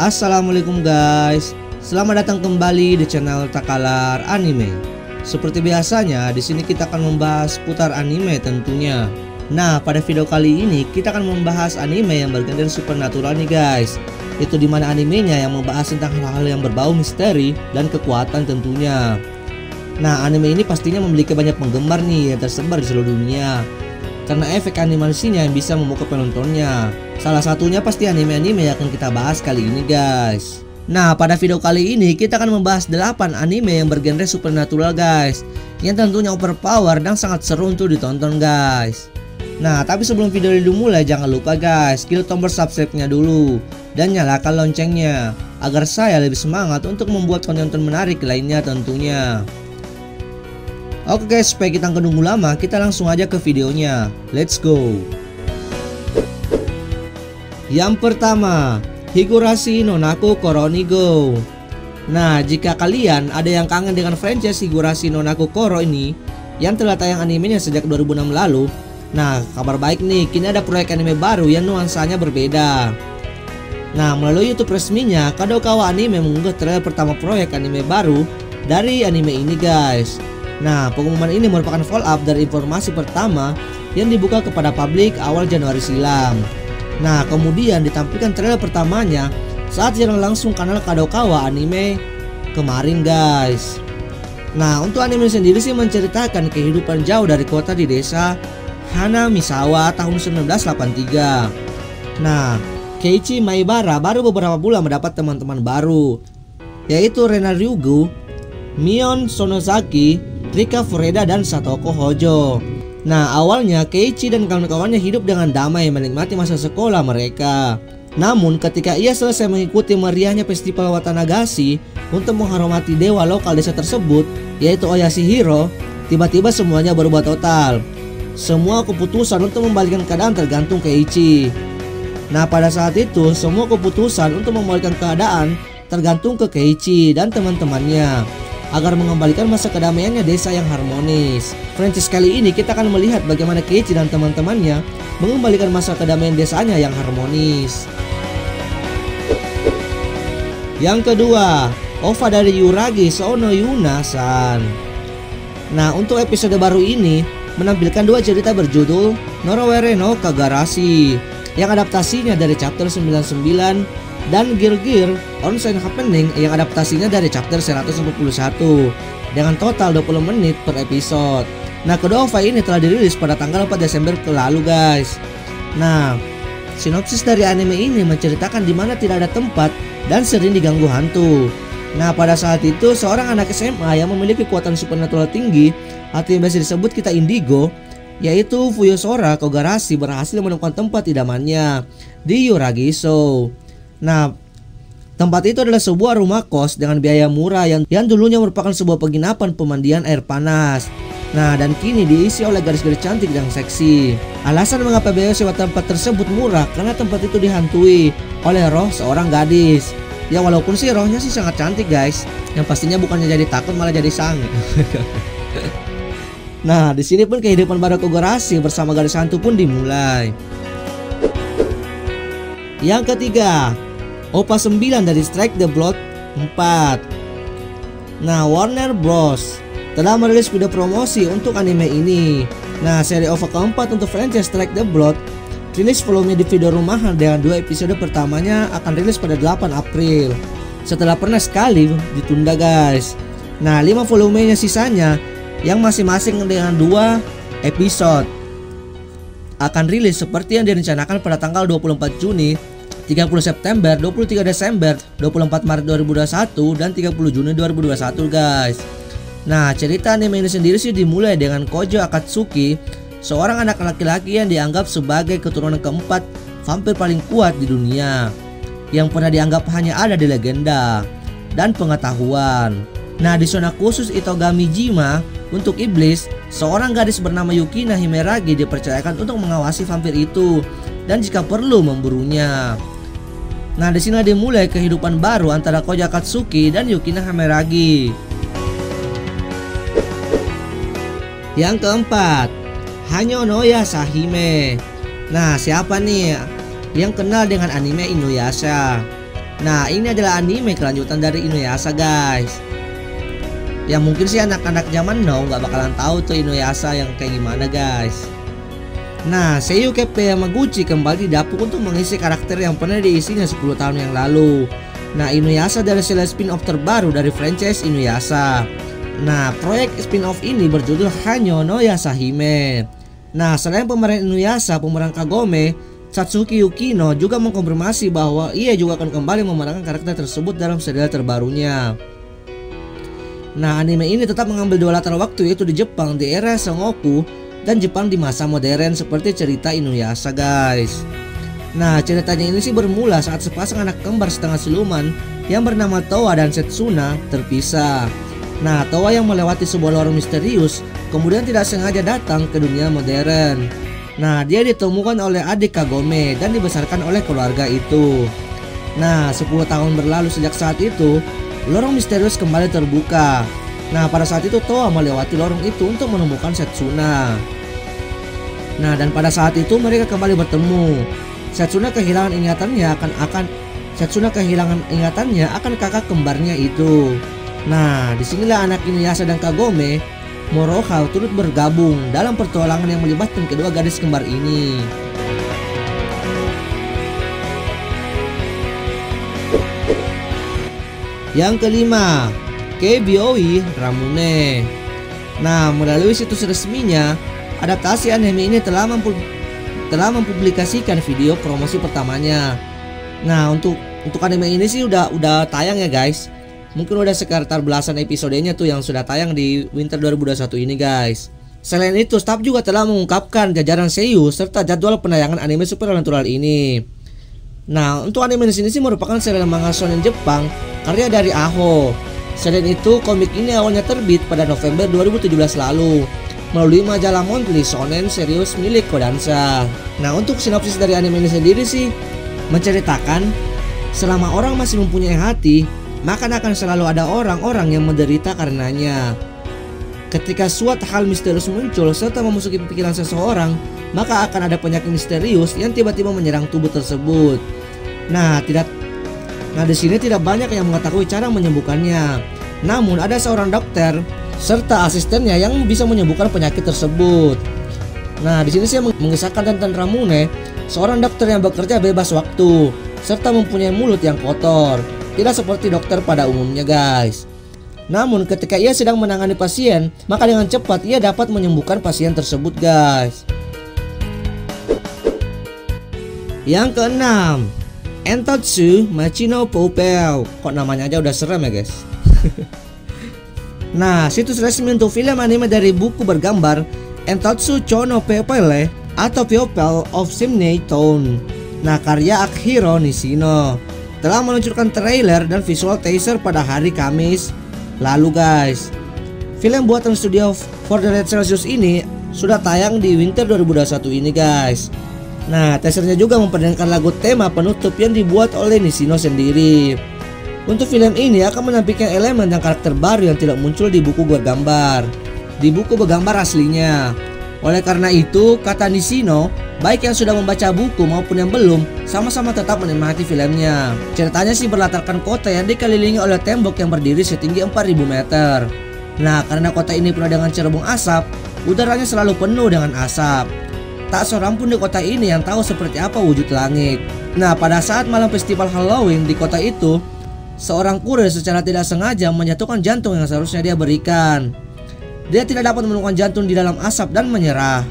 Assalamualaikum guys, selamat datang kembali di channel Takalar Anime. Seperti biasanya, di sini kita akan membahas putar anime tentunya. Nah, pada video kali ini kita akan membahas anime yang bergenre supernatural nih guys. Itu dimana animenya yang membahas tentang hal-hal yang berbau misteri dan kekuatan tentunya. Nah, anime ini pastinya memiliki banyak penggemar nih yang tersebar di seluruh dunia karena efek animasinya yang bisa memukau penontonnya. Salah satunya pasti anime-anime yang akan kita bahas kali ini guys. Nah, pada video kali ini kita akan membahas 8 anime yang bergenre supernatural guys, yang tentunya overpower dan sangat seru untuk ditonton guys. Nah, tapi sebelum video ini dimulai, jangan lupa guys, klik tombol subscribe-nya dulu dan nyalakan loncengnya agar saya lebih semangat untuk membuat konten menarik lainnya tentunya. Oke guys, supaya kita nggak nunggu lama, kita langsung aja ke videonya. Let's go. Yang pertama, Higurashi no Naku Koro ni Go. Nah, jika kalian ada yang kangen dengan franchise Higurashi no Naku Koro ini yang telah tayang animenya sejak 2006 lalu, nah kabar baik nih, kini ada proyek anime baru yang nuansanya berbeda. Nah, melalui YouTube resminya, Kadokawa Anime mengunggah trailer pertama proyek anime baru dari anime ini guys. Nah, pengumuman ini merupakan follow up dari informasi pertama yang dibuka kepada publik awal Januari silam. Nah, kemudian ditampilkan trailer pertamanya saat siaran langsung kanal Kadokawa Anime kemarin guys. Nah, untuk anime sendiri sih menceritakan kehidupan jauh dari kota di desa Hanamisawa tahun 1983. Nah, Keiichi Maibara baru beberapa bulan mendapat teman-teman baru, yaitu Rena Ryugu, Mion Sonozaki, Rika Fureda, dan Satoko Hojo. Nah, awalnya Keiichi dan kawan-kawannya hidup dengan damai menikmati masa sekolah mereka. Namun ketika ia selesai mengikuti meriahnya festival Watanagashi untuk menghormati dewa lokal desa tersebut, yaitu Oyashihiro, tiba-tiba semuanya berubah total. Semua keputusan untuk membalikkan keadaan tergantung Keiichi. Nah, pada saat itu semua keputusan untuk membalikkan keadaan tergantung ke Keiichi dan teman-temannya agar mengembalikan masa kedamaiannya desa yang harmonis. Franchise kali ini kita akan melihat bagaimana Keiichi dan teman-temannya mengembalikan masa kedamaian desanya yang harmonis. Yang kedua, OVA dari Yuragi Sono Yuna-san. Nah, untuk episode baru ini menampilkan 2 cerita berjudul Norowere no Kagarashi yang adaptasinya dari chapter 99 dan Gear Gear Onsen Happening yang adaptasinya dari chapter 141 dengan total 20 menit per episode. Nah, kedua OVA ini telah dirilis pada tanggal 4 Desember lalu guys. Nah, sinopsis dari anime ini menceritakan di mana tidak ada tempat dan sering diganggu hantu. Nah, pada saat itu seorang anak SMA yang memiliki kekuatan supernatural tinggi atau yang biasa disebut kita indigo, yaitu Fuyosora Kogarashi, berhasil menemukan tempat idamannya di Yuragiso. Nah, tempat itu adalah sebuah rumah kos dengan biaya murah yang dulunya merupakan sebuah penginapan pemandian air panas. Nah, dan kini diisi oleh garis-garis cantik dan seksi. Alasan mengapa biaya sewa tempat tersebut murah karena tempat itu dihantui oleh roh seorang gadis. Ya, walaupun sih rohnya sih sangat cantik guys, yang pastinya bukannya jadi takut malah jadi sange. Nah, di sini pun kehidupan baru Kogarashi bersama gadis hantu pun dimulai. Yang ketiga, OVA 9 dari Strike the Blood 4. Nah, Warner Bros telah merilis video promosi untuk anime ini. Nah, seri OVA keempat untuk franchise Strike the Blood rilis volume di video rumahan dengan 2 episode pertamanya akan rilis pada 8 April setelah pernah sekali ditunda guys. Nah, 5 volumenya sisanya yang masing-masing dengan 2 episode akan rilis seperti yang direncanakan pada tanggal 24 Juni, 30 September, 23 Desember, 24 Maret 2021, dan 30 Juni 2021 guys. Nah, cerita anime ini sendiri sih dimulai dengan Kojo Akatsuki, seorang anak laki-laki yang dianggap sebagai keturunan keempat vampir paling kuat di dunia, yang pernah dianggap hanya ada di legenda dan pengetahuan. Nah, di zona khusus Itogami Jima untuk iblis, seorang gadis bernama Yukina Himeragi dipercayakan untuk mengawasi vampir itu dan jika perlu memburunya. Nah, di sini dimulai kehidupan baru antara Kojo Akatsuki dan Yukina Himeragi. Yang keempat, Hanyo no Yasahime. Nah, siapa nih yang kenal dengan anime Inuyasha? Nah, ini adalah anime kelanjutan dari Inuyasha guys. Yang mungkin sih anak-anak zaman now nggak bakalan tahu tuh Inuyasha yang kayak gimana guys. Nah, Seiyukeppe Yamaguchi kembali didapuk untuk mengisi karakter yang pernah diisinya 10 tahun yang lalu. Nah, Inuyasha adalah serial spin-off terbaru dari franchise Inuyasha. Nah, proyek spin-off ini berjudul Hanyo no Yasahime. Nah, selain pemeran Inuyasha, pemeran Kagome, Satsuki Yukino juga mengkonfirmasi bahwa ia juga akan kembali memerankan karakter tersebut dalam serial terbarunya. Nah, anime ini tetap mengambil dua latar waktu, yaitu di Jepang di era Sengoku dan Jepang di masa modern seperti cerita Inuyasha guys. Nah, ceritanya ini sih bermula saat sepasang anak kembar setengah siluman yang bernama Towa dan Setsuna terpisah. Nah, Towa yang melewati sebuah lorong misterius kemudian tidak sengaja datang ke dunia modern. Nah, dia ditemukan oleh adik Kagome dan dibesarkan oleh keluarga itu. Nah, 10 tahun berlalu sejak saat itu, lorong misterius kembali terbuka. Nah, pada saat itu Towa melewati lorong itu untuk menemukan Setsuna. Nah, dan pada saat itu mereka kembali bertemu. Setsuna kehilangan ingatannya akan kakak kembarnya itu. Nah, disinilah anak Inuyasha dan Kagome, Moroha, turut bergabung dalam pertualangan yang melibatkan kedua gadis kembar ini. Yang kelima, KBOE Ramune. Nah, melalui situs resminya, adaptasi anime ini telah mempublikasikan video promosi pertamanya. Nah, untuk anime ini sih udah tayang ya guys. Mungkin udah sekitar belasan episodenya tuh yang sudah tayang di winter 2021 ini guys. Selain itu, staf juga telah mengungkapkan jajaran seiyuu serta jadwal penayangan anime supernatural ini. Nah, untuk anime di sini sih merupakan serial manga shonen Jepang karya dari Aho. Selain itu, komik ini awalnya terbit pada November 2017 lalu melalui majalah monthly shonen serius milik Kodansha. Nah, untuk sinopsis dari anime ini sendiri sih menceritakan selama orang masih mempunyai hati, maka akan selalu ada orang-orang yang menderita karenanya. Ketika suatu hal misterius muncul serta memasuki pikiran seseorang, maka akan ada penyakit misterius yang tiba-tiba menyerang tubuh tersebut. Nah, di sini tidak banyak yang mengetahui cara menyembuhkannya. Namun ada seorang dokter serta asistennya yang bisa menyembuhkan penyakit tersebut. Nah, di sini saya mengisahkan tentang Ramune, seorang dokter yang bekerja bebas waktu serta mempunyai mulut yang kotor. Tidak seperti dokter pada umumnya guys. Namun ketika ia sedang menangani pasien, maka dengan cepat ia dapat menyembuhkan pasien tersebut guys. Yang keenam, Entatsu Machino Poupel. Kok namanya aja udah serem ya guys. Nah, situs resmi untuk film anime dari buku bergambar Entatsu Chono Poupele atau People of Simnei Town. Nah, karya Akihiro Nishino telah meluncurkan trailer dan visual teaser pada hari Kamis lalu guys. Film buatan studio For the Red Celsius ini sudah tayang di winter 2021 ini guys. Nah, teasernya juga memperdengarkan lagu tema penutup yang dibuat oleh Nishino sendiri. Untuk film ini akan menampilkan elemen dan karakter baru yang tidak muncul di buku bergambar aslinya. Oleh karena itu, kata Nishino, baik yang sudah membaca buku maupun yang belum, sama-sama tetap menikmati filmnya. Ceritanya sih berlatarkan kota yang dikelilingi oleh tembok yang berdiri setinggi 4000 meter. Nah, karena kota ini penuh dengan cerobong asap, udaranya selalu penuh dengan asap. Tak seorang pun di kota ini yang tahu seperti apa wujud langit. Nah, pada saat malam festival Halloween di kota itu, seorang kurir secara tidak sengaja menjatuhkan jantung yang seharusnya dia berikan. Dia tidak dapat menemukan jantung di dalam asap dan menyerah.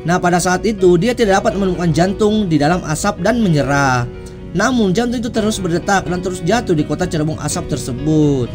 Nah, pada saat itu dia tidak dapat menemukan jantung di dalam asap dan menyerah. Namun jantung itu terus berdetak dan terus jatuh di kota cerobong asap tersebut.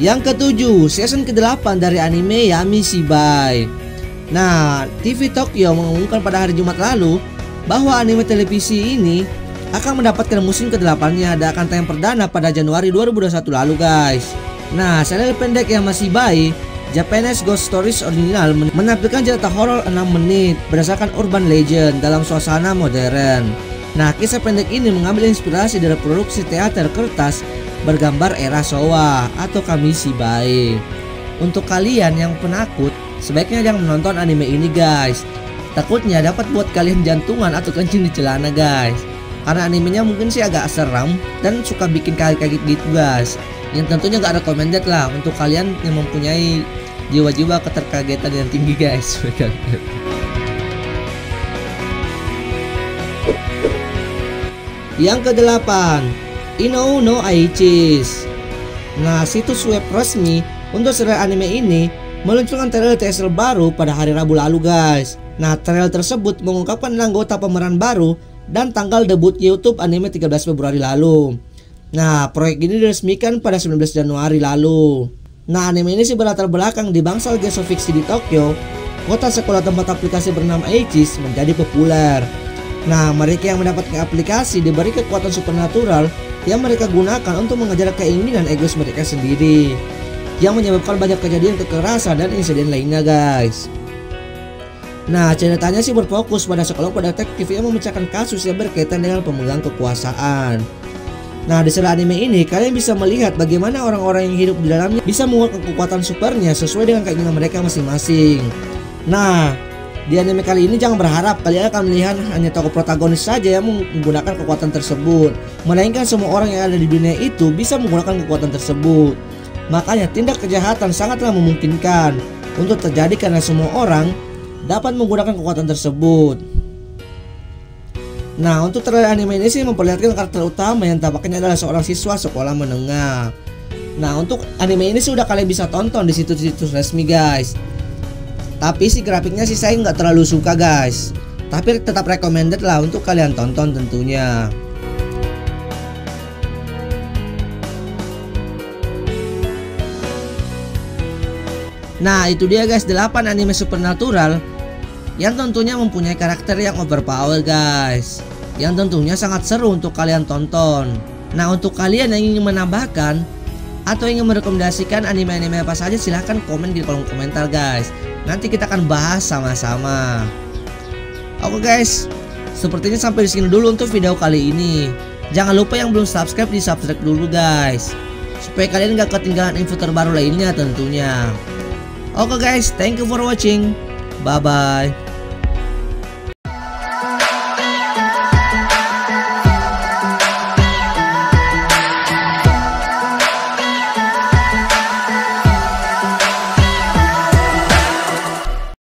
Yang ketujuh, season ke-8 dari anime Yami Shibai. Nah, TV Tokyo mengumumkan pada hari Jumat lalu bahwa anime televisi ini akan mendapatkan musim ke-8-nya dan akan tayang perdana pada Januari 2021 lalu guys. Nah, serial pendek Yami Shibai Japanese Ghost Stories original menampilkan cerita horor 6 menit berdasarkan urban legend dalam suasana modern. Nah, kisah pendek ini mengambil inspirasi dari produksi teater kertas bergambar era Showa atau Kamishibai. Untuk kalian yang penakut, sebaiknya jangan menonton anime ini guys. Takutnya dapat buat kalian jantungan atau kencing di celana guys. karena animenya mungkin sih agak seram dan suka bikin kaget-kaget gitu guys. Yang tentunya gak recommended lah untuk kalian yang mempunyai jiwa-jiwa keterkagetan yang tinggi guys. Yang ke-8, Inou no Aichis. Nah, situs web resmi untuk serial anime ini meluncurkan trailer teaser baru pada hari Rabu lalu guys. Nah, trailer tersebut mengungkapkan anggota pemeran baru dan tanggal debut YouTube anime 13 Februari lalu. Nah, proyek ini diresmikan pada 19 Januari lalu. Nah, anime ini sih berlatar belakang di bangsal geisha fiksi di Tokyo. Kota sekolah tempat aplikasi bernama Aichis menjadi populer. Nah, mereka yang mendapatkan aplikasi diberi kekuatan supernatural yang mereka gunakan untuk mengejar keinginan egois mereka sendiri, yang menyebabkan banyak kejadian kekerasan dan insiden lainnya guys. Nah, ceritanya sih berfokus pada sekelompok detektif yang memecahkan kasus yang berkaitan dengan pemegang kekuasaan. Nah, di serial anime ini kalian bisa melihat bagaimana orang-orang yang hidup di dalamnya bisa menguatkan kekuatan supernya sesuai dengan keinginan mereka masing-masing. Nah, di anime kali ini jangan berharap kalian akan melihat hanya tokoh protagonis saja yang menggunakan kekuatan tersebut, melainkan semua orang yang ada di dunia itu bisa menggunakan kekuatan tersebut. Makanya tindak kejahatan sangatlah memungkinkan untuk terjadi karena semua orang dapat menggunakan kekuatan tersebut. Nah, untuk trailer anime ini sih memperlihatkan karakter utama yang tampaknya adalah seorang siswa sekolah menengah. Nah, untuk anime ini sudah kalian bisa tonton di situs-situs resmi guys. Tapi sih grafiknya sih saya nggak terlalu suka guys. Tapi tetap recommended lah untuk kalian tonton tentunya. Nah, itu dia guys 8 anime supernatural yang tentunya mempunyai karakter yang overpower guys, yang tentunya sangat seru untuk kalian tonton. Nah, untuk kalian yang ingin menambahkan atau ingin merekomendasikan anime-anime apa saja, silahkan komen di kolom komentar guys. Nanti kita akan bahas sama-sama. Oke guys, sepertinya sampai di sini dulu untuk video kali ini. Jangan lupa yang belum subscribe di subscribe dulu guys, supaya kalian gak ketinggalan info terbaru lainnya tentunya. Oke guys, thank you for watching. Bye bye.